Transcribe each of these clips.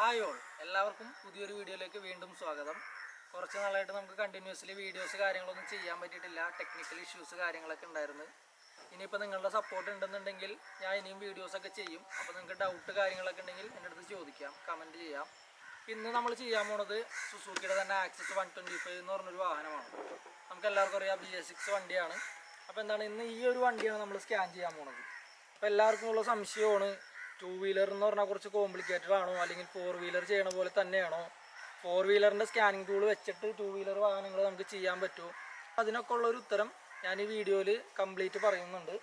Hi all, എല്ലാവർക്കും പുതിയൊരു വീഡിയോയിലേക്ക് വീണ്ടും സ്വാഗതം. കുറച്ച് നാളായിട്ട് നമുക്ക് കണ്ടിന്യൂസ്ലി വീഡിയോസ് കാര്യങ്ങളൊന്നും ചെയ്യാൻ പറ്റിയിട്ടില്ല. ടെക്നിക്കൽ ഇഷ്യൂസ് കാര്യങ്ങളൊക്കെ ഉണ്ടായിരുന്നു. ഇനിയിപ്പോൾ നിങ്ങളുടെ സപ്പോർട്ട് ഉണ്ടെന്നുണ്ടെങ്കിൽ ഞാൻ ഇനിയും വീഡിയോസൊക്കെ ചെയ്യും. അപ്പോൾ നിങ്ങൾക്ക് ഡൗട്ട് കാര്യങ്ങളൊക്കെ ഉണ്ടെങ്കിൽ എൻ്റെ അടുത്ത് ചോദിക്കാം, കമൻറ്റ് ചെയ്യാം. ഇന്ന് നമ്മൾ ചെയ്യാൻ പോണത് സുസുക്കിയുടെ തന്നെ ആക്സസ് 125 എന്ന് പറഞ്ഞൊരു വാഹനമാണ്. നമുക്ക് എല്ലാവർക്കും അറിയാം BS6 വണ്ടിയാണ്. അപ്പോൾ എന്താണ്, ഇന്ന് ഈ ഒരു വണ്ടിയാണ് നമ്മൾ സ്കാൻ ചെയ്യാൻ പോണത്. അപ്പോൾ എല്ലാവർക്കും ഉള്ള സംശയമാണ്, 2 വീലർ എന്ന് പറഞ്ഞാൽ കുറച്ച് കോംപ്ലിക്കേറ്റഡ് ആണോ, അല്ലെങ്കിൽ 4 വീലർ ചെയ്യണ പോലെ തന്നെയാണോ, 4 വീലറിൻ്റെ സ്കാനിങ് ടൂൾ വെച്ചിട്ട് 2 വീലർ വാഹനങ്ങൾ നമുക്ക് ചെയ്യാൻ പറ്റുമോ? അതിനൊക്കെ ഉള്ളൊരു ഉത്തരം ഞാൻ ഈ വീഡിയോയിൽ കംപ്ലീറ്റ് പറയുന്നുണ്ട്.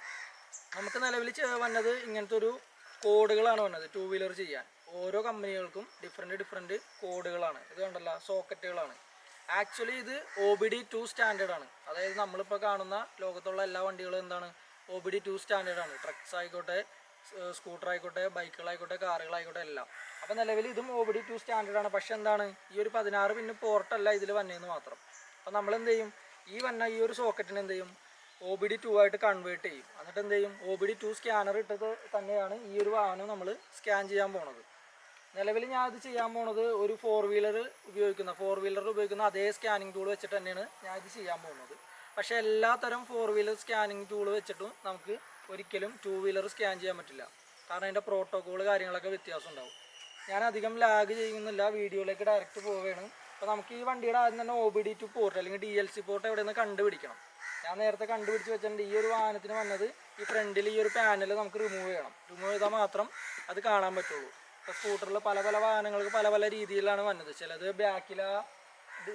നമുക്ക് നിലവിൽ വന്നത് ഇങ്ങനത്തെ ഒരു കോഡുകളാണ് വന്നത് 2 വീലർ ചെയ്യാൻ. ഓരോ കമ്പനികൾക്കും ഡിഫറെൻറ്റ് കോഡുകളാണ്. ഇത് കണ്ടല്ല, സോക്കറ്റുകളാണ്. ആക്ച്വലി ഇത് OBD 2 സ്റ്റാൻഡേർഡ് ആണ്. അതായത് നമ്മളിപ്പോൾ കാണുന്ന ലോകത്തുള്ള എല്ലാ വണ്ടികളും എന്താണ്, OBD 2 സ്റ്റാൻഡേർഡ് ആണ്. ട്രക്സ് ആയിക്കോട്ടെ, സ്കൂട്ടർ ആയിക്കോട്ടെ, ബൈക്കുകളായിക്കോട്ടെ, കാറുകളായിക്കോട്ടെ എല്ലാം. അപ്പോൾ നിലവിൽ ഇതും OBD 2 സ്റ്റാൻഡേർഡ് ആണ്. പക്ഷെ എന്താണ്, ഈ ഒരു 16 പിൻ പോർട്ടല്ല ഇതിൽ വന്നതെന്ന് മാത്രം. അപ്പോൾ നമ്മൾ എന്ത് ചെയ്യും, ഈ ഒരു സോക്കറ്റിന് എന്ത് ചെയ്യും, OBD 2 ആയിട്ട് കൺവേർട്ട് ചെയ്യും. എന്നിട്ട് എന്ത് ചെയ്യും, OBD 2 സ്കാനർ ഇട്ടത് തന്നെയാണ് ഈ ഒരു വാഹനം നമ്മൾ സ്കാൻ ചെയ്യാൻ പോണത്. നിലവിൽ ഞാൻ ഇത് ചെയ്യാൻ പോണത് ഒരു 4 വീലറിൽ ഉപയോഗിക്കുന്ന അതേ സ്കാനിങ് ടൂൾ വെച്ചിട്ട് തന്നെയാണ് ഞാൻ ഇത് ചെയ്യാൻ പോകുന്നത്. പക്ഷേ എല്ലാ തരം 4 വീലർ സ്കാനിങ് ടൂൾ വെച്ചിട്ടും നമുക്ക് ഒരിക്കലും 2 വീലർ സ്കാൻ ചെയ്യാൻ പറ്റില്ല. കാരണം അതിൻ്റെ പ്രോട്ടോക്കോൾ കാര്യങ്ങളൊക്കെ വ്യത്യാസം ഉണ്ടാവും. ഞാൻ അധികം ലാഗ് ചെയ്യുന്നില്ല, വീഡിയോയിലേക്ക് ഡയറക്റ്റ് പോവുകയാണ്. അപ്പോൾ നമുക്ക് ഈ വണ്ടിയുടെ ആദ്യം തന്നെ OBD 2 പോർട്ട് അല്ലെങ്കിൽ DLC പോർട്ട് എവിടെ നിന്ന് കണ്ടുപിടിക്കണം. ഞാൻ നേരത്തെ കണ്ടുപിടിച്ച് വെച്ചിട്ടുണ്ട്. ഈ ഒരു വാഹനത്തിന് വന്നത് ഈ ഫ്രണ്ടിൽ ഈ ഒരു പാനൽ നമുക്ക് റിമൂവ് ചെയ്യണം. റിമൂവ് ചെയ്താൽ മാത്രം അത് കാണാൻ പറ്റുള്ളൂ. ഇപ്പോൾ സ്കൂട്ടറിൽ പല വാഹനങ്ങൾക്ക് പല രീതിയിലാണ് വന്നത്. ചിലത് ബാക്കിലെ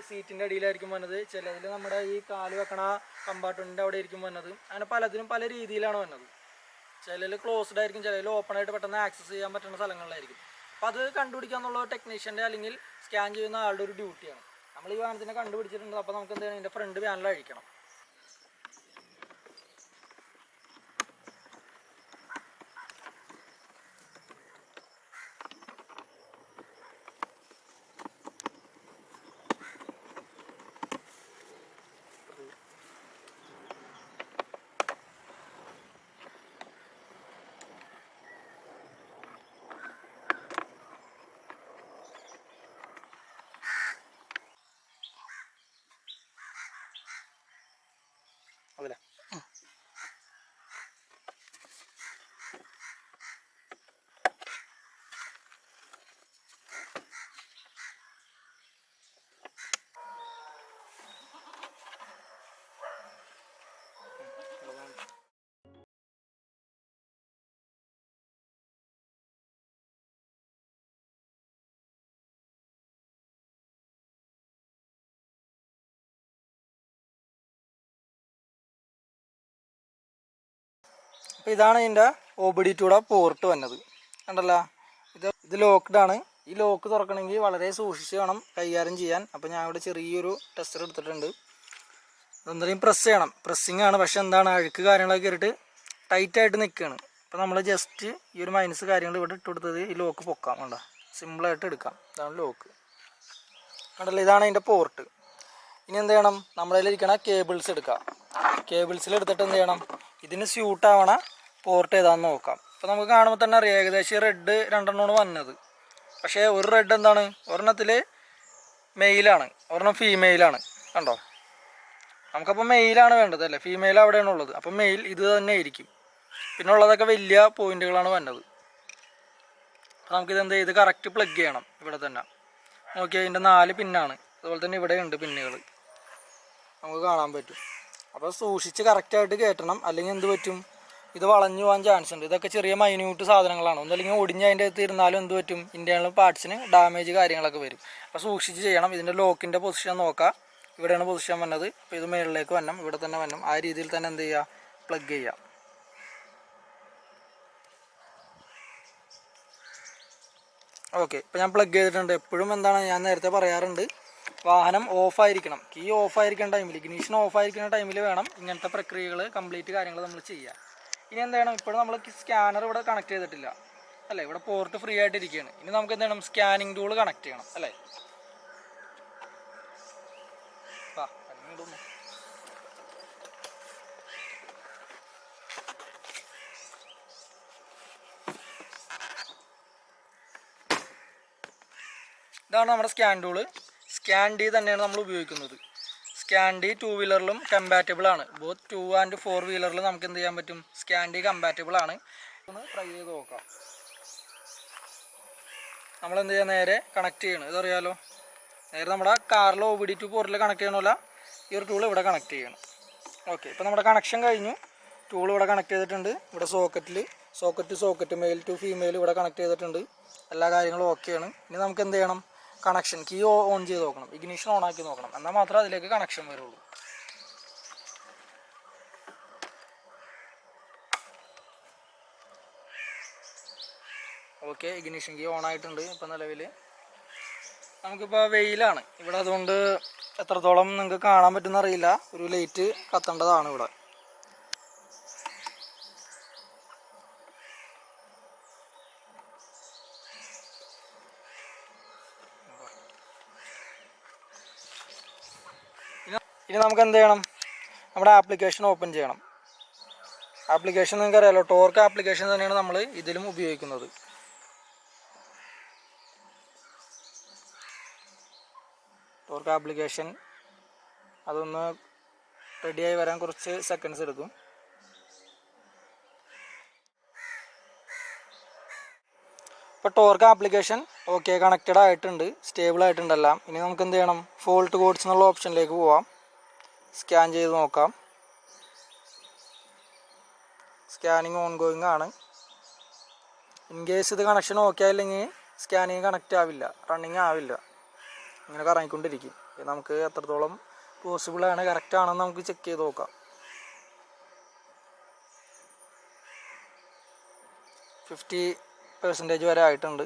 സീറ്റിൻ്റെ അടിയിലായിരിക്കും വന്നത്, ചിലതിൽ നമ്മുടെ ഈ കാല് വെക്കണ കമ്പാർട്ട്മെൻറ്റിൻ്റെ അവിടെ ആയിരിക്കും വന്നത്. അങ്ങനെ പലതിനും പല രീതിയിലാണ് വന്നത്. ചിലതിൽ ക്ലോസ്ഡ് ആയിരിക്കും, ചിലതിൽ ഓപ്പൺ ആയിട്ട് പെട്ടെന്ന് ആക്സസ് ചെയ്യാൻ പറ്റുന്ന സ്ഥലങ്ങളിലായിരിക്കും. അപ്പോൾ അത് കണ്ടുപിടിക്കാന്നുള്ള ടെക്നീഷ്യൻ്റെ അല്ലെങ്കിൽ സ്കാൻ ചെയ്യുന്ന ആളുടെ ഒരു ഡ്യൂട്ടിയാണ്. നമ്മൾ ഈ വാഹനത്തിനെ കണ്ടുപിടിച്ചിട്ടുണ്ട്. അപ്പോൾ നമുക്ക് എന്താണ്, ഇതിൻ്റെ ഫ്രണ്ട് പാനൽ അഴിക്കണം. അതല്ലേ, അപ്പോൾ ഇതാണ് ഇതിൻ്റെ OBD 2 പോർട്ട് വന്നത്. കണ്ടല്ലോ, ഇത് ലോക്ക്ഡാണ്. ഈ ലോക്ക് തുറക്കണമെങ്കിൽ വളരെ സൂക്ഷിച്ച് വേണം കൈകാര്യം ചെയ്യാൻ. അപ്പോൾ ഞാൻ ഇവിടെ ചെറിയൊരു ടെസ്റ്റർ എടുത്തിട്ടുണ്ട്. ഇതെന്തായാലും പ്രസ് ചെയ്യണം, പ്രസ്സിങ് ആണ്. പക്ഷെ എന്താണ്, അഴുക്ക് കാര്യങ്ങളൊക്കെ കയറിയിട്ട് ടൈറ്റായിട്ട് നിൽക്കുകയാണ്. അപ്പോൾ നമ്മൾ ജസ്റ്റ് ഈ ഒരു മൈനസ് കാര്യങ്ങൾ ഇവിടെ ഇട്ട് കൊടുത്തത് ഈ ലോക്ക് പൊക്കാം. കണ്ടോ, സിമ്പിളായിട്ട് എടുക്കാം. ഇതാണ് ലോക്ക്. കണ്ടല്ലോ, ഇതാണ് അതിൻ്റെ പോർട്ട്. ഇനി എന്ത് ചെയ്യണം, നമ്മളതിലിരിക്കണ കേബിൾസ് എടുക്കാം. കേബിൾസിൽ എടുത്തിട്ട് എന്ത് ചെയ്യണം, ഇതിന് സ്യൂട്ടാവണ പോർട്ട് ഏതാണെന്ന് നോക്കാം. അപ്പോൾ നമുക്ക് കാണുമ്പോൾ തന്നെ അറിയാം, ഏകദേശം റെഡ് 2 വന്നത്. പക്ഷേ ഒരു റെഡ് എന്താണ്, ഒരെണ്ണത്തിൽ മെയിലാണ്, ഒരെണ്ണം ഫീമെയിലാണ്. കണ്ടോ, നമുക്കപ്പോൾ മെയിലാണ് വേണ്ടത് അല്ലേ, ഫീമെയിൽ അവിടെയാണ് ഉള്ളത്. അപ്പം മെയിൽ ഇത് തന്നെ ആയിരിക്കും. പിന്നെ ഉള്ളതൊക്കെ വലിയ പോയിന്റുകളാണ് വന്നത്. അപ്പോൾ നമുക്കിത് എന്ത് ചെയ്ത് കറക്റ്റ് പ്ലഗ് ചെയ്യണം. ഇവിടെ തന്നെ നോക്കിയാൽ ഇതിൻ്റെ 4 പിന്നാണ്. അതുപോലെ തന്നെ ഇവിടെ ഉണ്ട് പിന്നുകൾ, നമുക്ക് കാണാൻ പറ്റും. അപ്പോൾ സൂക്ഷിച്ച് കറക്റ്റായിട്ട് കയറ്റണം, അല്ലെങ്കിൽ എന്ത് പറ്റും, ഇത് വളഞ്ഞു പോകാൻ ചാൻസ് ഉണ്ട്. ഇതൊക്കെ ചെറിയ മൈന്യൂട്ട് സാധനങ്ങളാണ്. ഒന്നല്ലെങ്കിൽ ഒടിഞ്ഞ് അതിൻ്റെ അകത്ത് ഇരുന്നാലും എന്ത് പറ്റും, ഇൻറ്റേർണൽ പാർട്സിന് ഡാമേജ് കാര്യങ്ങളൊക്കെ വരും. അപ്പോൾ സൂക്ഷിച്ച് ചെയ്യണം. ഇതിൻ്റെ ലോക്കിൻ്റെ പൊസിഷൻ നോക്കാം. ഇവിടെയാണ് പൊസിഷൻ വന്നത്. അപ്പോൾ ഇത് മുകളിലേക്ക് വരണം, ഇവിടെ തന്നെ വരണം. ആ രീതിയിൽ തന്നെ എന്ത് ചെയ്യുക, പ്ലഗ് ചെയ്യുക. ഓക്കെ, ഇപ്പോൾ ഞാൻ പ്ലഗ് ചെയ്തിട്ടുണ്ട്. എപ്പോഴും എന്താണ്, ഞാൻ നേരത്തെ പറയാറുണ്ട്, വാഹനം ഓഫായിരിക്കണം. കീ ഓഫായിരിക്കുന്ന ടൈമിൽ, ഇഗ്നീഷൻ ഓഫായിരിക്കുന്ന ടൈമിൽ വേണം ഇങ്ങനത്തെ പ്രക്രിയകൾ കംപ്ലീറ്റ് കാര്യങ്ങൾ നമ്മൾ ചെയ്യാം. ഇനി എന്ത് ചെയ്യണം, ഇപ്പോഴും നമ്മൾ സ്കാനർ ഇവിടെ കണക്ട് ചെയ്തിട്ടില്ല അല്ലേ, ഇവിടെ പോർട്ട് ഫ്രീ ആയിട്ടിരിക്കുകയാണ്. ഇനി നമുക്ക് എന്ത് ചെയ്യണം, സ്കാനിങ് ടൂൾ കണക്ട് ചെയ്യണം അല്ലേ. ഇതാണ് നമ്മുടെ സ്കാൻ ടൂള്. സ്കാൻ ഡി തന്നെയാണ് നമ്മൾ ഉപയോഗിക്കുന്നത്. സ്കാൻ ഡി 2 വീലറിലും കമ്പാറ്റബിൾ ആണ്. ബോത്ത് 2 ആൻഡ് 4 വീലറിൽ നമുക്ക് എന്ത് ചെയ്യാൻ പറ്റും, സ്കാൻ ഡി കമ്പാറ്റബിൾ ആണ്. ഒന്ന് ട്രൈ ചെയ്ത് നോക്കാം. നമ്മളെന്ത് ചെയ്യുക, നേരെ കണക്ട് ചെയ്യണം. ഇതറിയാലോ, നേരെ നമ്മുടെ കാറിൽ OBD ടു പോർട്ടിൽ കണക്ട് ചെയ്യണമല്ല, ഈ ഒരു ടൂൾ ഇവിടെ കണക്ട് ചെയ്യണം. ഓക്കെ, ഇപ്പോൾ നമ്മുടെ കണക്ഷൻ കഴിഞ്ഞു. ടൂൾ ഇവിടെ കണക്ട് ചെയ്തിട്ടുണ്ട്. ഇവിടെ സോക്കറ്റ് മെയിൽ ടു ഫീമെയിൽ ഇവിടെ കണക്ട് ചെയ്തിട്ടുണ്ട്. എല്ലാ കാര്യങ്ങളും ഓക്കെയാണ്. ഇനി നമുക്ക് എന്ത് ചെയ്യണം, കണക്ഷൻ കീ ഓൺ ചെയ്ത് നോക്കണം, ഇഗ്നിഷൻ ഓൺ ആക്കി നോക്കണം. എന്നാൽ മാത്രമേ അതിലേക്ക് കണക്ഷൻ വരുള്ളൂ. ഓക്കെ, ഇഗ്നിഷൻ കീ ഓൺ ആയിട്ടുണ്ട്. ഇപ്പം നിലവിൽ നമുക്കിപ്പോൾ വെയിലാണ് ഇവിടെ, അതുകൊണ്ട് എത്രത്തോളം നിങ്ങൾക്ക് കാണാൻ പറ്റുന്ന അറിയില്ല. ഒരു ലൈറ്റ് കത്തേണ്ടതാണ് ഇവിടെ. ഇനി നമുക്ക് എന്ത് ചെയ്യണം, നമ്മുടെ ആപ്ലിക്കേഷൻ ഓപ്പൺ ചെയ്യണം. ആപ്ലിക്കേഷൻ നിങ്ങൾക്ക് അറിയാലോ, ടോർക്ക് ആപ്ലിക്കേഷൻ തന്നെയാണ് നമ്മൾ ഇതിലും ഉപയോഗിക്കുന്നത്. ടോർക്ക് ആപ്ലിക്കേഷൻ അതൊന്ന് റെഡിയായി വരാൻ കുറച്ച് സെക്കൻഡ്സ് എടുക്കും. ഇപ്പോൾ ടോർക്ക് ആപ്ലിക്കേഷൻ ഓക്കെ, കണക്റ്റഡ് ആയിട്ടുണ്ട്, സ്റ്റേബിൾ ആയിട്ടുണ്ടെല്ലാം. ഇനി നമുക്ക് എന്ത് ചെയ്യണം, ഫോൾട്ട് കോഡ്സ് എന്നുള്ള ഓപ്ഷനിലേക്ക് പോവാം. സ്കാൻ ചെയ്ത് നോക്കാം. സ്കാനിങ് ഓൺ ഗോയിങ് ആണ്. ഇൻ കേസ് ഇത് കണക്ഷൻ ഓക്കെ ആയില്ലെങ്കിൽ സ്കാനിങ് കണക്റ്റ് ആവില്ല, റണ്ണിങ് ആവില്ല, ഇങ്ങനെ കറങ്ങിക്കൊണ്ടിരിക്കും. നമുക്ക് എത്രത്തോളം പോസിബിളാണ്, കറക്റ്റ് ആണെന്ന് നമുക്ക് ചെക്ക് ചെയ്ത് നോക്കാം. 50% വരെ ആയിട്ടുണ്ട്.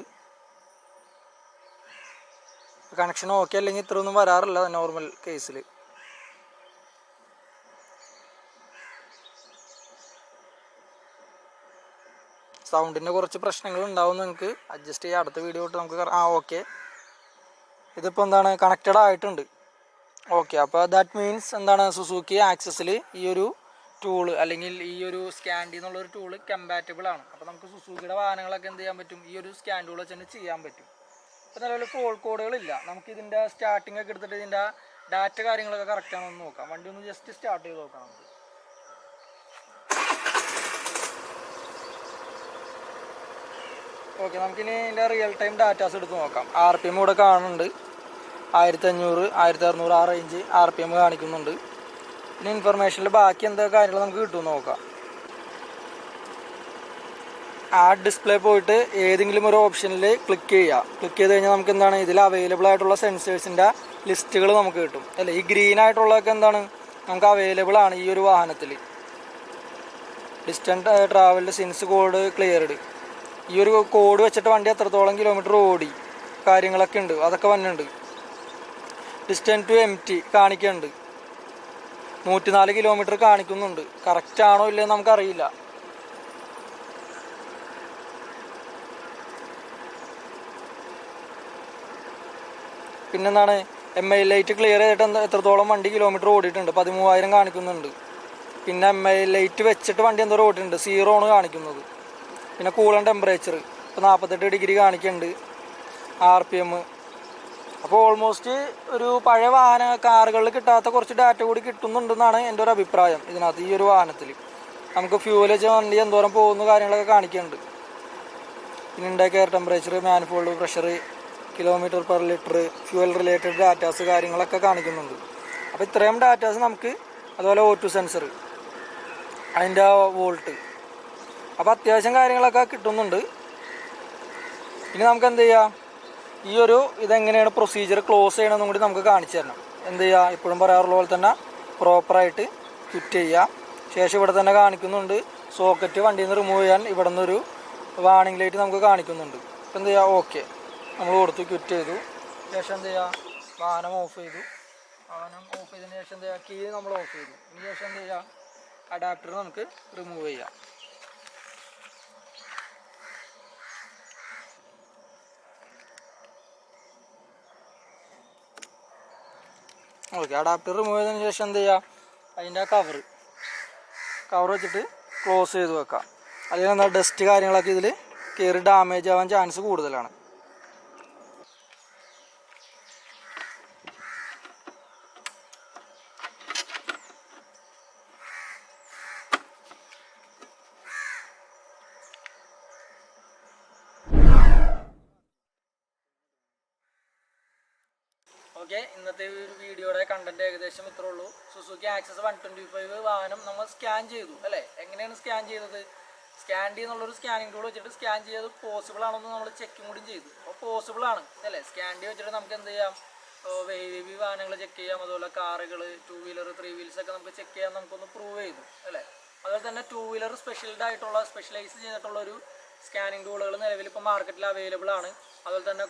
കണക്ഷൻ ഓക്കെ അല്ലെങ്കിൽ ഇത്രയൊന്നും വരാറില്ല നോർമൽ കേസിൽ. സൗണ്ടിൻ്റെ കുറച്ച് പ്രശ്നങ്ങൾ ഉണ്ടാവും, നിങ്ങൾക്ക് അഡ്ജസ്റ്റ് ചെയ്യാം. അടുത്ത വീഡിയോ തൊട്ട് നമുക്ക് ഓക്കെ, ഇതിപ്പോൾ എന്താണ്, കണക്റ്റഡ് ആയിട്ടുണ്ട്. ഓക്കെ, അപ്പോൾ ദാറ്റ് മീൻസ് എന്താണ്, സുസുക്കി ആക്സസിൽ ഈ ഒരു ടൂള് അല്ലെങ്കിൽ ഈ ഒരു സ്കാൻ ഡി എന്നുള്ളൊരു ടൂള് കമ്പാറ്റബിൾ ആണ്. അപ്പോൾ നമുക്ക് സുസുക്കിയുടെ വാഹനങ്ങളൊക്കെ എന്ത് ചെയ്യാൻ പറ്റും, ഈ ഒരു സ്കാൻ ടൂൾ വെച്ച് തന്നെ ചെയ്യാൻ പറ്റും. ഇപ്പോൾ നിലവിൽ ഫോൾ കോഡുകളില്ല. നമുക്ക് ഇതിൻ്റെ സ്റ്റാർട്ടിംഗ് ഒക്കെ എടുത്തിട്ട് ഇതിൻ്റെ ഡാറ്റ കാര്യങ്ങളൊക്കെ കറക്റ്റ് ആണോ എന്ന് നോക്കാം. വണ്ടി ഒന്ന് ജസ്റ്റ് സ്റ്റാർട്ട് ചെയ്ത് നോക്കാം നമുക്ക്. ഓക്കെ, നമുക്കിനി ഇതിൻ്റെ റിയൽ ടൈം ഡാറ്റാസ് എടുത്ത് നോക്കാം. RPM ഇവിടെ കാണുന്നുണ്ട്, 1500, 1600 ആ റേഞ്ച് RPM കാണിക്കുന്നുണ്ട്. പിന്നെ ഇൻഫർമേഷനിൽ ബാക്കി എന്താ കാര്യങ്ങൾ നമുക്ക് കിട്ടുമെന്ന് നോക്കാം. ആഡ് ഡിസ്പ്ലേ പോയിട്ട് ഏതെങ്കിലും ഒരു ഓപ്ഷനിൽ ക്ലിക്ക് ചെയ്യുക. ക്ലിക്ക് ചെയ്ത് കഴിഞ്ഞാൽ നമുക്ക് എന്താണ്, ഇതിൽ അവൈലബിൾ ആയിട്ടുള്ള സെൻസേഴ്സിൻ്റെ ലിസ്റ്റുകൾ നമുക്ക് കിട്ടും. അല്ലേ, ഈ ഗ്രീൻ ആയിട്ടുള്ളതൊക്കെ എന്താണ്, നമുക്ക് അവൈലബിൾ ആണ് ഈ ഒരു വാഹനത്തിൽ. Distant travelled since code cleared, ഈ ഒരു കോഡ് വെച്ചിട്ട് വണ്ടി എത്രത്തോളം കിലോമീറ്റർ ഓടി കാര്യങ്ങളൊക്കെ ഉണ്ട്, അതൊക്കെ വന്നിട്ടുണ്ട്. ഡിസ്റ്റൻസ് ടു എംറ്റി കാണിക്കുന്നുണ്ട്, 104 കിലോമീറ്റർ കാണിക്കുന്നുണ്ട്. കറക്റ്റ് ആണോ ഇല്ലയെന്ന് നമുക്കറിയില്ല. പിന്നെന്താണ്, MI ലൈറ്റ് ക്ലിയർ ചെയ്തിട്ട് എത്രത്തോളം വണ്ടി കിലോമീറ്റർ ഓടിയിട്ടുണ്ട്, 13,000 കാണിക്കുന്നുണ്ട്. പിന്നെ MI ലൈറ്റ് വെച്ചിട്ട് വണ്ടി എന്തോരം ഓടിയിട്ടുണ്ട്, 0 ആണ് കാണിക്കുന്നത്. പിന്നെ കൂളൻ ടെമ്പറേച്ചർ ഇപ്പോൾ 48 ഡിഗ്രി കാണിക്കുന്നുണ്ട്. RPM. അപ്പോൾ ഓൾമോസ്റ്റ് ഒരു പഴയ കാറുകളിൽ കിട്ടാത്ത കുറച്ച് ഡാറ്റ കൂടി കിട്ടുന്നുണ്ടെന്നാണ് എൻ്റെ ഒരു അഭിപ്രായം. ഇതിനകത്ത് ഈ ഒരു വാഹനത്തിൽ നമുക്ക് ഫ്യൂവൽ വെച്ച വണ്ടി എന്തോരം പോകുന്ന കാര്യങ്ങളൊക്കെ കാണിക്കുന്നുണ്ട്. പിന്നെ ഇൻഡേക്ക് air temperature, manifold pressure, kilometre per litre, fuel related datas കാര്യങ്ങളൊക്കെ കാണിക്കുന്നുണ്ട്. അപ്പോൾ ഇത്രയും ഡാറ്റാസ് നമുക്ക്, അതുപോലെ O2 സെൻസർ, അതിൻ്റെ വോൾട്ട്, അപ്പോൾ അത്യാവശ്യം കാര്യങ്ങളൊക്കെ കിട്ടുന്നുണ്ട്. ഇനി നമുക്ക് എന്ത് ചെയ്യാം, ഈ ഒരു ഇതെങ്ങനെയാണ് പ്രൊസീജിയർ ക്ലോസ് ചെയ്യണമെന്നും കൂടി നമുക്ക് കാണിച്ചു തരണം. എന്ത് ചെയ്യുക, ഇപ്പോഴും പറയാറുള്ള പോലെ തന്നെ പ്രോപ്പറായിട്ട് ക്വിറ്റ് ചെയ്യുക. ശേഷം ഇവിടെ തന്നെ കാണിക്കുന്നുണ്ട് സോക്കറ്റ് വണ്ടിയിൽ നിന്ന് റിമൂവ് ചെയ്യാൻ ഇവിടെ നിന്നൊരു വാർണിംഗ് ലൈറ്റ് നമുക്ക് കാണിക്കുന്നുണ്ട്. എന്ത് ചെയ്യുക, ഓക്കെ നമ്മൾ കൊടുത്ത് ക്വിറ്റ് ചെയ്തു. ശേഷം എന്ത് ചെയ്യുക, വാഹനം ഓഫ് ചെയ്തു. വാഹനം ഓഫ് ചെയ്തതിന് ശേഷം എന്ത് ചെയ്യുക, കീ നമ്മൾ ഓഫ് ചെയ്തു. ഇതിന് ശേഷം എന്ത് ചെയ്യുക, അഡാപ്റ്റർ നമുക്ക് റിമൂവ് ചെയ്യാം. ഓക്കെ, അഡാപ്റ്റർ റിമൂവ് ചെയ്തതിന് ശേഷം എന്ത് ചെയ്യുക, അതിൻ്റെ കവർ വെച്ചിട്ട് ക്ലോസ് ചെയ്ത് വെക്കാം. അല്ലെങ്കിൽ എന്താ, ഡസ്റ്റ് കാര്യങ്ങളൊക്കെ ഇതിൽ കയറി ഡാമേജ് ആവാൻ ചാൻസ് കൂടുതലാണ്. ഓക്കെ, ഇന്നത്തെ ഒരു വീഡിയോയുടെ കണ്ടന്റ് ഏകദേശം ഇത്രേ ഉള്ളൂ. സുസുക്കി ആക്സസ് 125 വാഹനം നമ്മൾ സ്കാൻ ചെയ്തു അല്ലേ. എങ്ങനെയാണ് സ്കാൻ ചെയ്തത്? സ്കാൻ ഡി എന്നുള്ളൊരു സ്കാനിങ് ടൂൾ വെച്ചിട്ട് സ്കാൻ ചെയ്ത് പോസിബിൾ ആണെന്ന് നമ്മൾ ചെക്കും കൂടി ചെയ്തു. അപ്പോൾ പോസിബിൾ ആണ് അല്ലേ. സ്കാൻ ഡി വെച്ചിട്ട് നമുക്ക് എന്ത് ചെയ്യാം, ഹെവി വാഹനങ്ങൾ ചെക്ക് ചെയ്യാം, അതുപോലെ കാറുകൾ, 2 വീലർ 3 വീൽസ് ഒക്കെ നമുക്ക് ചെക്ക് ചെയ്യാൻ നമുക്കൊന്ന് പ്രൂവ് ചെയ്തു അല്ലേ. അതുപോലെ തന്നെ 2 വീലർ സ്പെഷ്യലൈസ് ചെയ്തിട്ടുള്ള ഒരു സ്കാനിങ് ടൂളുകൾ നിലവിൽ ഇപ്പോൾ മാർക്കറ്റിൽ അവൈലബിൾ ആണ്. അതുപോലെ തന്നെ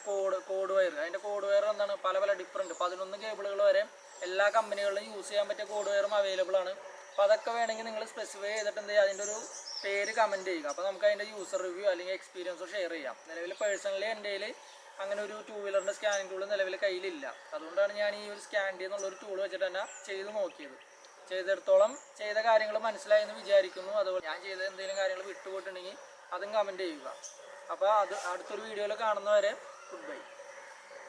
കോഡ് വയർ, അതിൻ്റെ കോഡ് വയർ എന്താണ് പല ഡിഫറൻറ്റ് 11 കേബിളുകൾ വരെ എല്ലാ കമ്പനികളിലും യൂസ് ചെയ്യാൻ പറ്റിയ കോഡ് വയറും അവൈലബിൾ ആണ്. അപ്പോൾ അതൊക്കെ വേണമെങ്കിൽ നിങ്ങൾ സ്പെസിഫൈ ചെയ്തിട്ട് എന്ത് ചെയ്യുക, അതിൻ്റെ ഒരു പേര് കമൻറ്റ് ചെയ്യുക. അപ്പോൾ നമുക്ക് അതിൻ്റെ യൂസർ റിവ്യൂ അല്ലെങ്കിൽ എക്സ്പീരിയൻസോ ഷെയർ ചെയ്യാം. നിലവിൽ പേഴ്സണലി എൻ്റെ കയ്യിൽ അങ്ങനെ ഒരു 2 വീലറിൻ്റെ സ്കാനിങ് ടൂൾ നിലവിൽ കയ്യിലില്ല. അതുകൊണ്ടാണ് ഞാൻ ഈ ഒരു സ്കാൻ ഡി എന്നുള്ളൊരു ടൂൾ വെച്ചിട്ട് തന്നെ ചെയ്ത് നോക്കിയത്. ചെയ്തിടത്തോളം ചെയ്ത കാര്യങ്ങൾ മനസ്സിലായെന്ന് വിചാരിക്കുന്നു. അതുപോലെ ഞാൻ ചെയ്ത എന്തെങ്കിലും കാര്യങ്ങൾ വിട്ടുപോയിട്ടുണ്ടെങ്കിൽ അതും കമൻറ്റ് ചെയ്യുക. അപ്പോൾ അടുത്തൊരു വീഡിയോയിൽ കാണുന്നവരെ ഗുഡ് ബൈ.